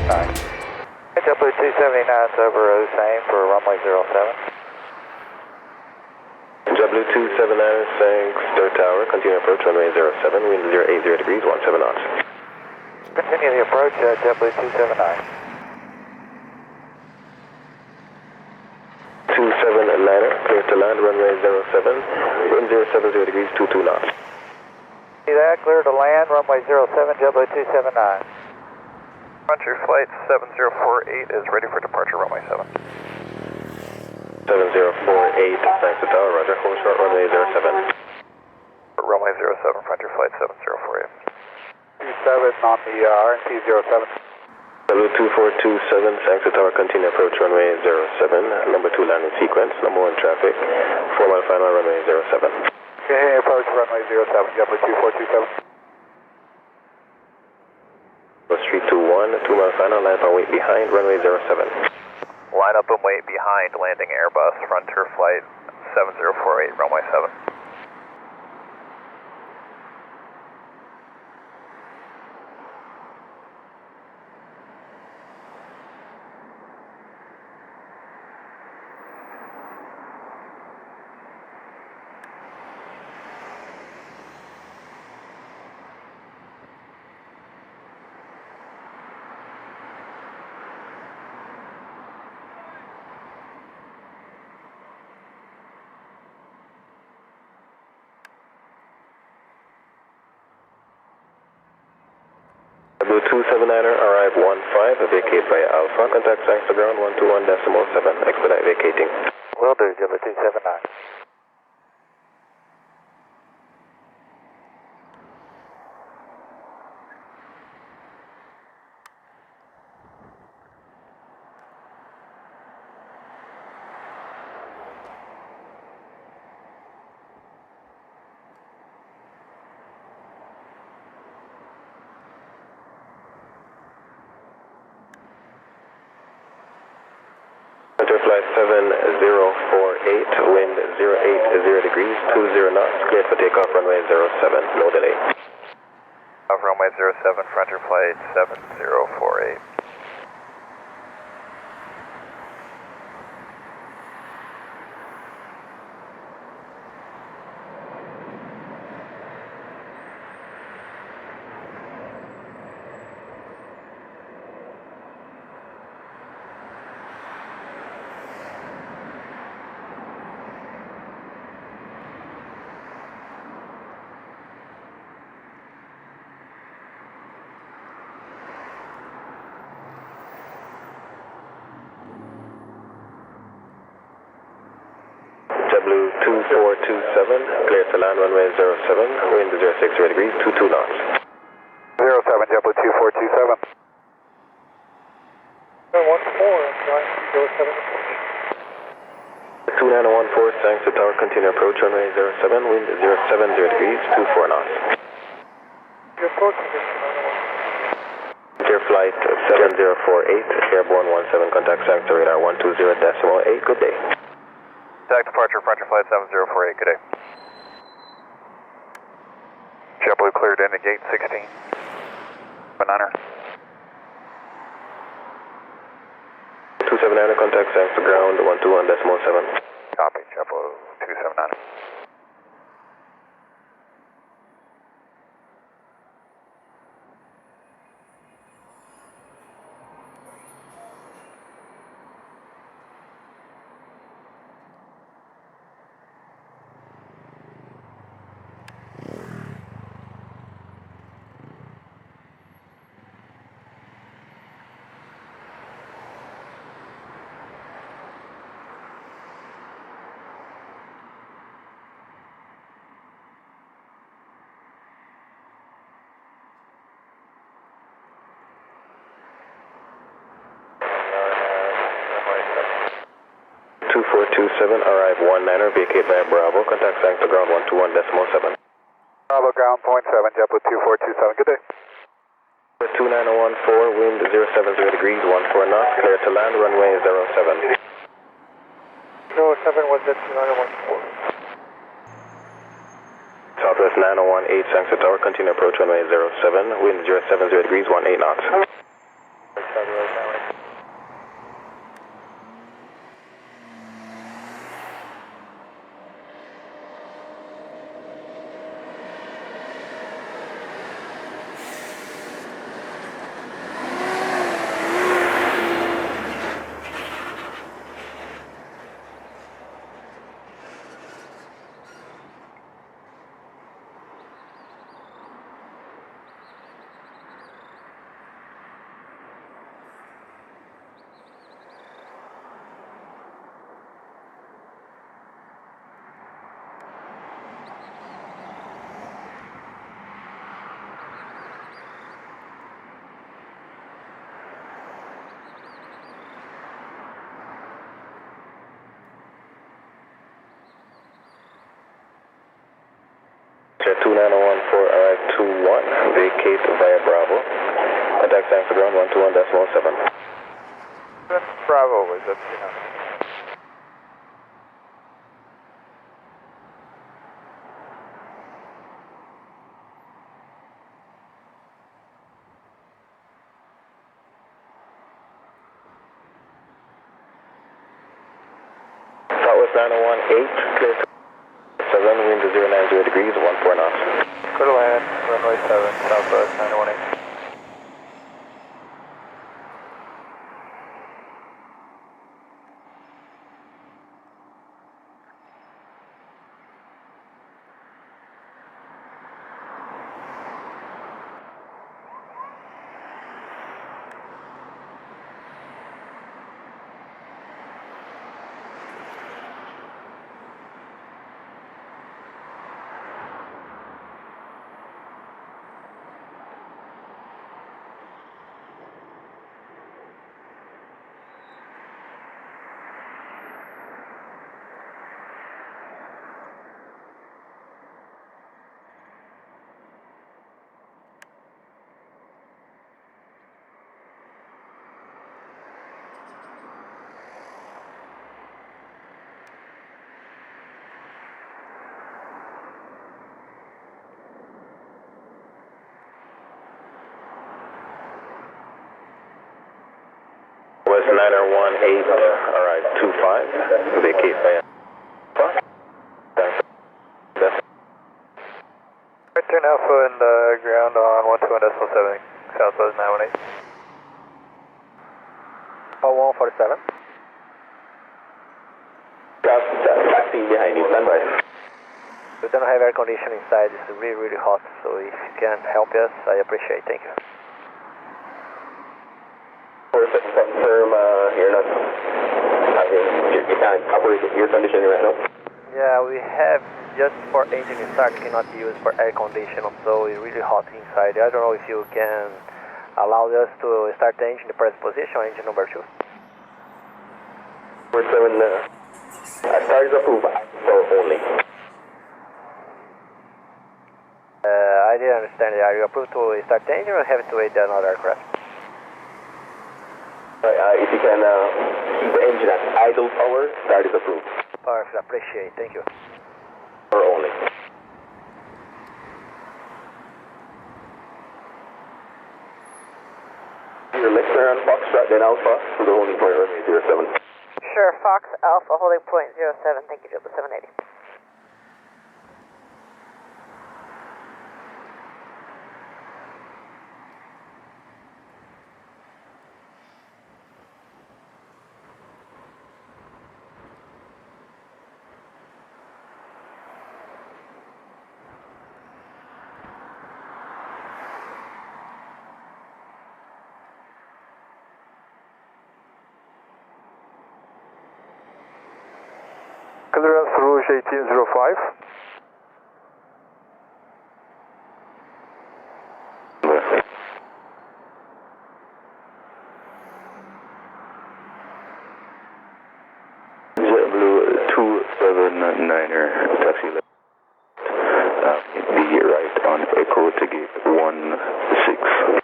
JetBlue 279's over same for runway 07. JetBlue 279, thanks, Star Tower, continue approach runway 07, wind 080 degrees, 17 knots. Continue the approach, JetBlue 279. 279er, clear to land, runway 07, wind 070 degrees, 22 knots. See that, clear to land, runway 07, JetBlue 279. Frontier Flight 7048 is ready for departure, runway 7. 7048, thanks to Tower, roger, hold short, runway 07. Runway 07, Frontier Flight 7048. 27 on the RNT 07. JetBlue 2427, thanks to Tower, continue approach runway 07, number 2 landing sequence, number 1 traffic, 4 mile final runway 07. Okay, approach runway 07, JetBlue 2427. Street 21, 2 mile final, line up and wait behind, runway 07. Line up and wait behind, landing Airbus, Frontier Flight 7048, runway 7. Blue 279er, arrive 15, vacate via Alpha, contact thanks to ground 121.7, expedite vacating. Will do, JetBlue 279. Frontier Flight 7048, wind 080 degrees, 20 knots, cleared for takeoff runway 07, no delay. Off runway 07, Frontier Flight 7048. JetBlue 2427, clear to land runway 07, wind 060 degrees, 22 knots. 07, JetBlue 2427. 2914, thanks to Tower, continue approach runway 07, wind 070 degrees, 24 knots. Frontier Flight 7048, airborne 17, contact thanks to radar 120.8, good day. Contact departure, Frontier Flight 7048, good day. JetBlue cleared into gate 16. Banana. 279, contact thanks to ground 121.7. Copy, JetBlue 279. Arrive 19er, vacate via Bravo, contact thanks to ground 121.7. Bravo ground, point 7, JetBlue 2427, good day. 2914, wind 070 degrees, 14 knots, clear to land, runway 07. 07 was at 2914. Southwest 9018, thanks to Tower, continue approach runway 07, wind 070 degrees, 18 knots. Southwest 918. Jet 2901 for RI-21, vacate via Bravo. Contact sign for ground 121.7. Bravo was up, Southwest 901, 8, clear to 7, wind to 090 degrees, 14 knots. Clear to land, runway 7, Southwest 918. West 901, 8, RI-25, vacate via Right turn Alpha and ground on 121.7, Southwest 918. 147. Taxi behind you, stand by. We don't have air conditioning inside, it's really, really hot, so if you can help us, I appreciate it, thank you. Confirm you're not you can't operate air conditioning right now? Yeah, we have just for engine start, cannot use for air conditioning, so it's really hot inside. I don't know if you can allow us to start the engine in the press position, engine number 2. 47, start is approved for only. I didn't understand. Are you approved to start the engine or have to wait another aircraft? If you can keep the engine at idle power, start is approved. Perfect, appreciate it, thank you. For only. Your next turn on Foxtrot, then Alpha, to the holding point runway 07. Sure, Fox Alpha holding point 07, thank you, Delta 780. Clearance Rouge 1805. JetBlue 279er, taxi left. Be right on Echo to gate 16.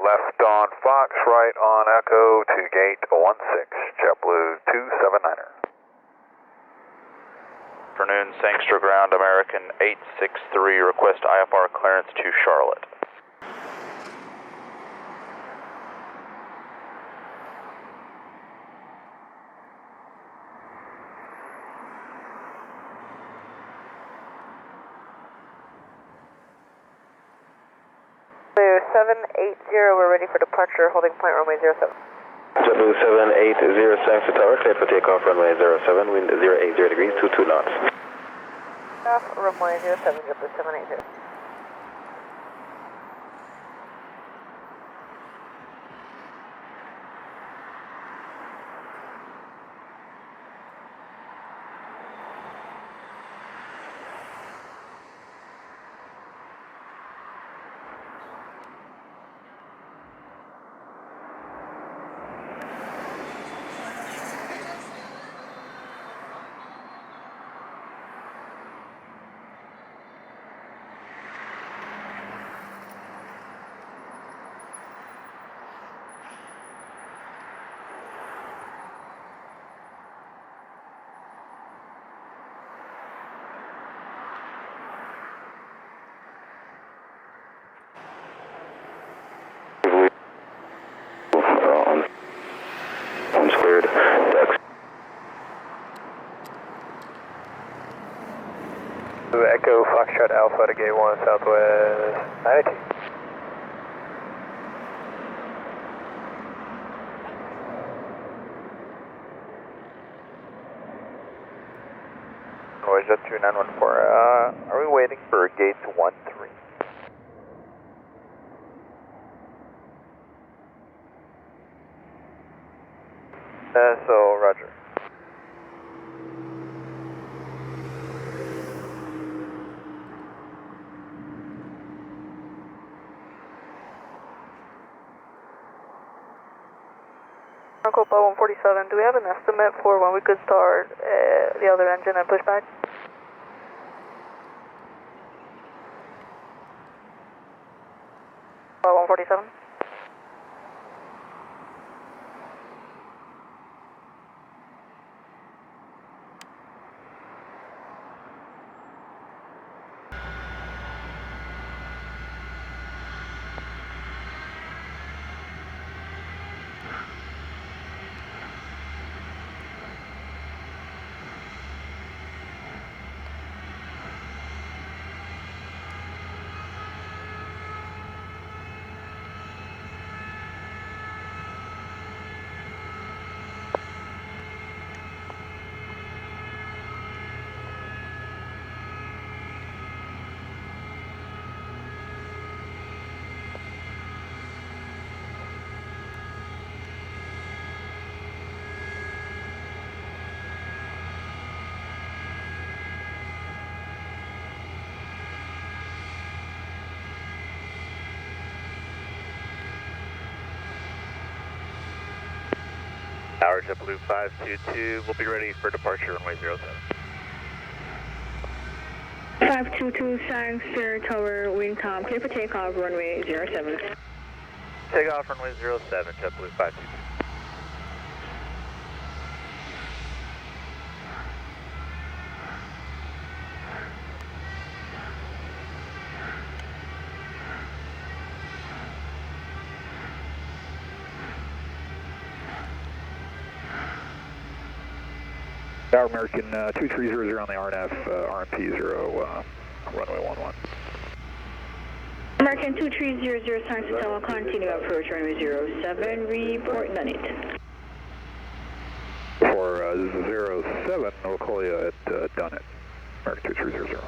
Left on Fox, right on Echo to gate 16, JetBlue 279er. Afternoon, Sangster ground, American 863, request IFR clearance to Charlotte. 780, we're ready for departure, holding point runway 07. JetBlue 780, thanks to tower, cleared for takeoff, runway 07, wind 080 degrees, 22 knots. Off runway 07, JetBlue 780. Cleared. Echo Foxtrot Alpha to gate 1 Southwest 92. Noise Jet 2914, are we waiting for gates 1, 3? So, roger. Copa 147, do we have an estimate for when we could start the other engine and push back? Copa 147? Tower JetBlue 522, we'll be ready for departure runway 07. 522, thanks, Sierra Tower, wind calm, clear for takeoff, runway 07. Takeoff runway 07, JetBlue 522. Tower American 2300 on the RNF, RMP 0, runway 11. American 2300, thanks to Tower, continue approach runway 07, report done it. For 07, we'll call you at Dunnet, American 2300.